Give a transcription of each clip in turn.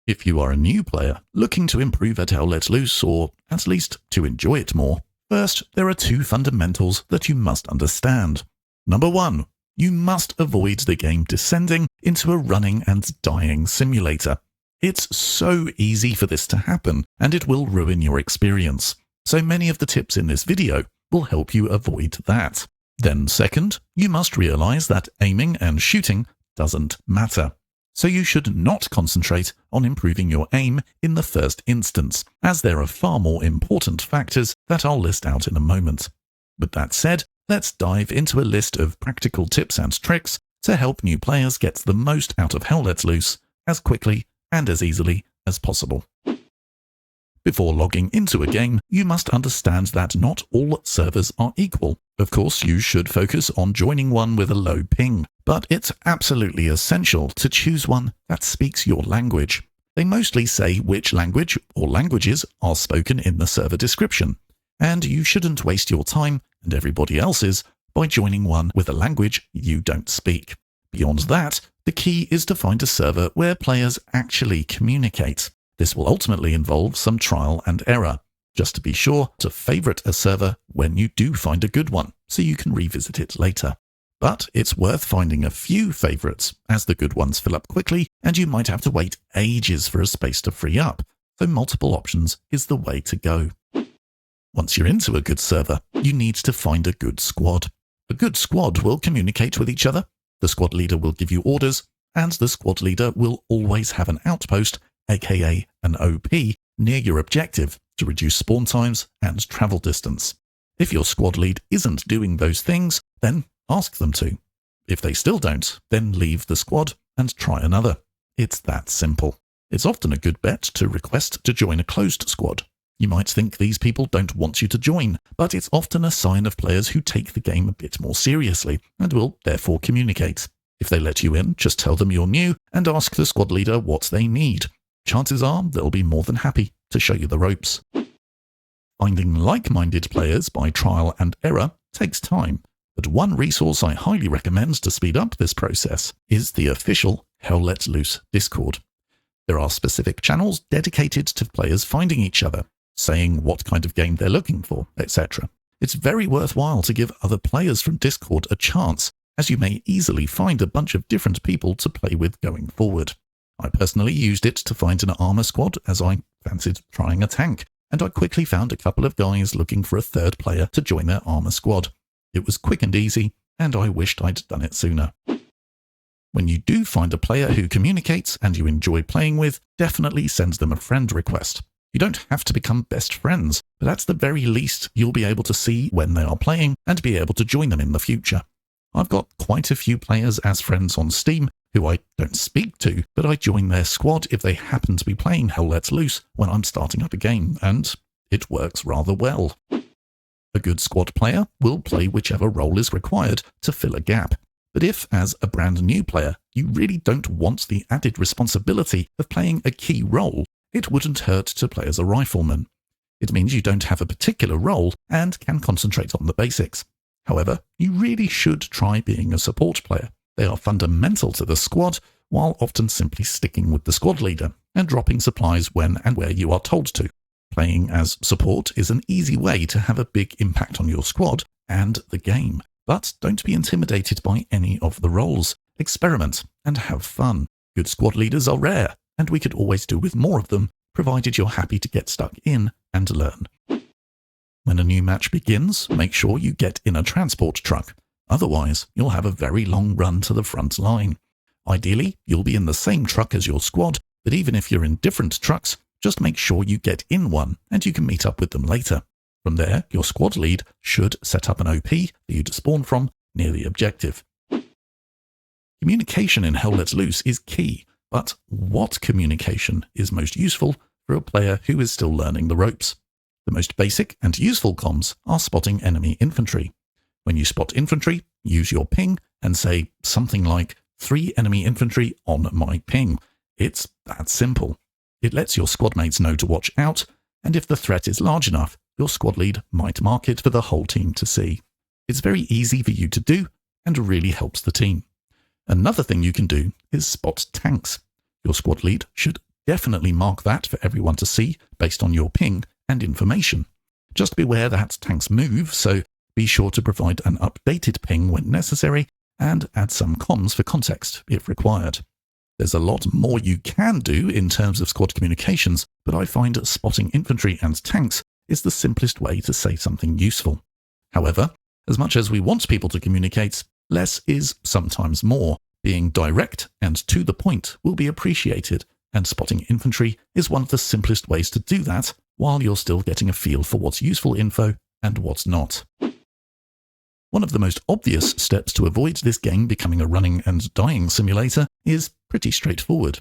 If you are a new player looking to improve at Hell Let Loose, or at least to enjoy it more, first there are two fundamentals that you must understand. Number 1, you must avoid the game descending into a running and dying simulator. It's so easy for this to happen, and it will ruin your experience. So many of the tips in this video will help you avoid that. Then second, you must realize that aiming and shooting doesn't matter. So you should not concentrate on improving your aim in the first instance, as there are far more important factors that I'll list out in a moment. With that said, let's dive into a list of practical tips and tricks to help new players get the most out of Hell Let Loose as quickly and as easily as possible. Before logging into a game, you must understand that not all servers are equal. Of course, you should focus on joining one with a low ping, but it's absolutely essential to choose one that speaks your language. They mostly say which language or languages are spoken in the server description, and you shouldn't waste your time and everybody else's by joining one with a language you don't speak. Beyond that, the key is to find a server where players actually communicate. This will ultimately involve some trial and error. Just to be sure to favorite a server when you do find a good one, so you can revisit it later. But it's worth finding a few favorites, as the good ones fill up quickly, and you might have to wait ages for a space to free up, so multiple options is the way to go. Once you're into a good server, you need to find a good squad. A good squad will communicate with each other, the squad leader will give you orders, and the squad leader will always have an outpost, aka an OP, near your objective to reduce spawn times and travel distance. If your squad lead isn't doing those things, then ask them to. If they still don't, then leave the squad and try another. It's that simple. It's often a good bet to request to join a closed squad. You might think these people don't want you to join, but it's often a sign of players who take the game a bit more seriously and will therefore communicate. If they let you in, just tell them you're new and ask the squad leader what they need. Chances are they'll be more than happy to show you the ropes. Finding like-minded players by trial and error takes time, but one resource I highly recommend to speed up this process is the official Hell Let Loose Discord. There are specific channels dedicated to players finding each other, saying what kind of game they're looking for, etc. It's very worthwhile to give other players from Discord a chance, as you may easily find a bunch of different people to play with going forward. I personally used it to find an armor squad as I fancied trying a tank, and I quickly found a couple of guys looking for a third player to join their armor squad. It was quick and easy, and I wished I'd done it sooner. When you do find a player who communicates and you enjoy playing with, definitely send them a friend request. You don't have to become best friends, but at the very least you'll be able to see when they are playing and be able to join them in the future. I've got quite a few players as friends on Steam who I don't speak to, but I join their squad if they happen to be playing Hell Let Loose when I'm starting up a game, and it works rather well. A good squad player will play whichever role is required to fill a gap. But if, as a brand new player, you really don't want the added responsibility of playing a key role, it wouldn't hurt to play as a rifleman. It means you don't have a particular role and can concentrate on the basics. However, you really should try being a support player. They are fundamental to the squad, while often simply sticking with the squad leader and dropping supplies when and where you are told to. Playing as support is an easy way to have a big impact on your squad and the game. But don't be intimidated by any of the roles. Experiment and have fun. Good squad leaders are rare, and we could always do with more of them, provided you're happy to get stuck in and learn. When a new match begins, make sure you get in a transport truck. Otherwise, you'll have a very long run to the front line. Ideally, you'll be in the same truck as your squad, but even if you're in different trucks, just make sure you get in one and you can meet up with them later. From there, your squad lead should set up an OP for you to spawn from near the objective. Communication in Hell Let Loose is key, but what communication is most useful for a player who is still learning the ropes? The most basic and useful comms are spotting enemy infantry. When you spot infantry, use your ping and say something like 3 enemy infantry on my ping. It's that simple. It lets your squad mates know to watch out, and if the threat is large enough, your squad lead might mark it for the whole team to see. It's very easy for you to do and really helps the team. Another thing you can do is spot tanks. Your squad lead should Definitely mark that for everyone to see based on your ping and information. Just beware that tanks move, so be sure to provide an updated ping when necessary and add some comms for context if required. There's a lot more you can do in terms of squad communications, but I find spotting infantry and tanks is the simplest way to say something useful. However, as much as we want people to communicate, less is sometimes more. Being direct and to the point will be appreciated, and spotting infantry is one of the simplest ways to do that while you're still getting a feel for what's useful info and what's not. One of the most obvious steps to avoid this game becoming a running and dying simulator is pretty straightforward.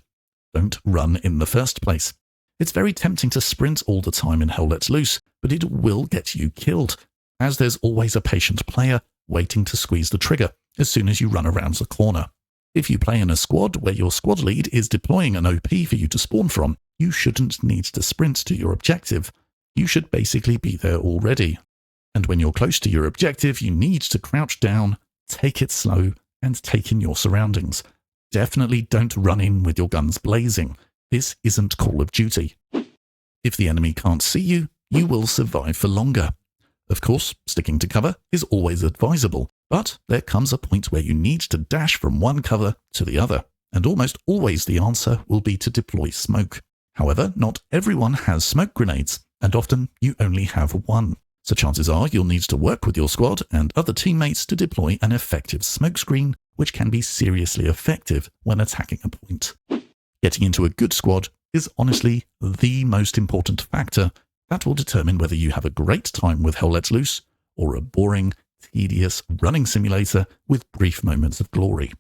Don't run in the first place. It's very tempting to sprint all the time in Hell Let Loose, but it will get you killed, as there's always a patient player waiting to squeeze the trigger as soon as you run around the corner. If you play in a squad where your squad lead is deploying an OP for you to spawn from, you shouldn't need to sprint to your objective. You should basically be there already. And when you're close to your objective, you need to crouch down, take it slow, and take in your surroundings. Definitely don't run in with your guns blazing. This isn't Call of Duty. If the enemy can't see you, you will survive for longer. Of course, sticking to cover is always advisable, but there comes a point where you need to dash from one cover to the other, and almost always the answer will be to deploy smoke. However, not everyone has smoke grenades, and often you only have one. So chances are you'll need to work with your squad and other teammates to deploy an effective smokescreen, which can be seriously effective when attacking a point. Getting into a good squad is honestly the most important factor that will determine whether you have a great time with Hell Let Loose or a boring, tedious running simulator with brief moments of glory.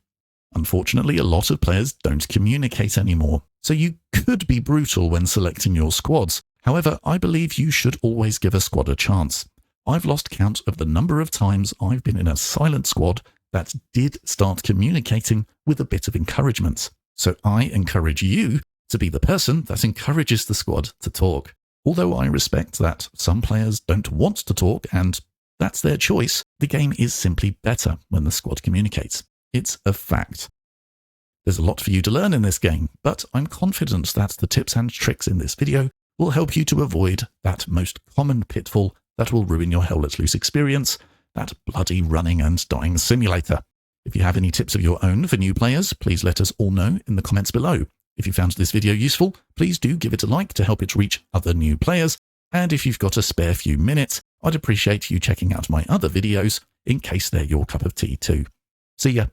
Unfortunately, a lot of players don't communicate anymore, so you could be brutal when selecting your squads. However, I believe you should always give a squad a chance. I've lost count of the number of times I've been in a silent squad that did start communicating with a bit of encouragement. So I encourage you to be the person that encourages the squad to talk. Although I respect that some players don't want to talk and that's their choice, the game is simply better when the squad communicates. It's a fact. There's a lot for you to learn in this game, but I'm confident that the tips and tricks in this video will help you to avoid that most common pitfall that will ruin your Hell Let Loose experience, that bloody running and dying simulator. If you have any tips of your own for new players, please let us all know in the comments below. If you found this video useful, please do give it a like to help it reach other new players. And if you've got a spare few minutes, I'd appreciate you checking out my other videos in case they're your cup of tea too. See ya.